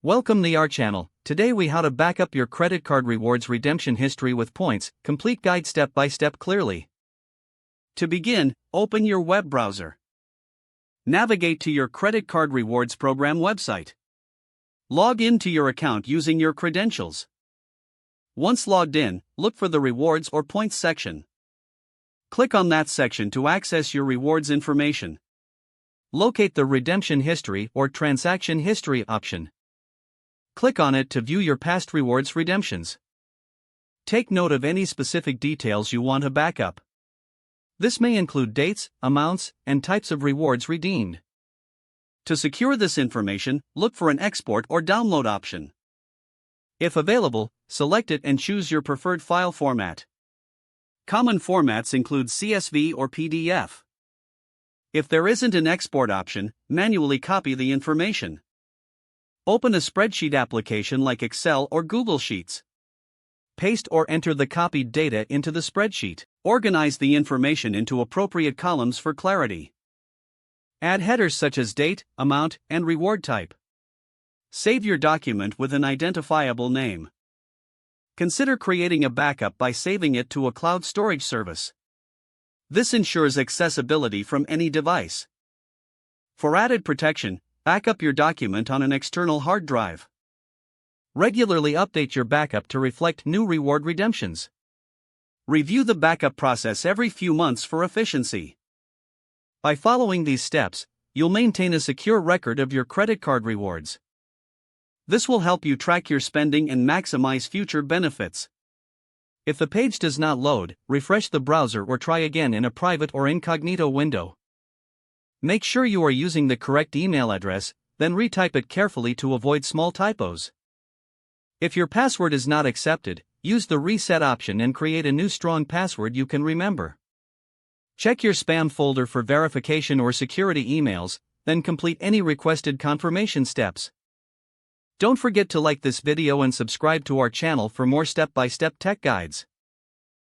Welcome to our channel. Today we how to back up your credit card rewards redemption history with points, complete guide step by step clearly. To begin, open your web browser. Navigate to your credit card rewards program website. Log in to your account using your credentials. Once logged in, look for the rewards or points section. Click on that section to access your rewards information. Locate the redemption history or transaction history option. Click on it to view your past rewards redemptions. Take note of any specific details you want to back up. This may include dates, amounts, and types of rewards redeemed. To secure this information, look for an export or download option. If available, select it and choose your preferred file format. Common formats include CSV or PDF. If there isn't an export option, manually copy the information. Open a spreadsheet application like Excel or Google Sheets. Paste or enter the copied data into the spreadsheet. Organize the information into appropriate columns for clarity. Add headers such as date, amount, and reward type. Save your document with an identifiable name. Consider creating a backup by saving it to a cloud storage service. This ensures accessibility from any device. For added protection, back up your document on an external hard drive. Regularly update your backup to reflect new reward redemptions. Review the backup process every few months for efficiency. By following these steps, you'll maintain a secure record of your credit card rewards. This will help you track your spending and maximize future benefits. If the page does not load, refresh the browser or try again in a private or incognito window. Make sure you are using the correct email address, then retype it carefully to avoid small typos. If your password is not accepted, use the reset option and create a new strong password you can remember. Check your spam folder for verification or security emails, then complete any requested confirmation steps. Don't forget to like this video and subscribe to our channel for more step-by-step tech guides.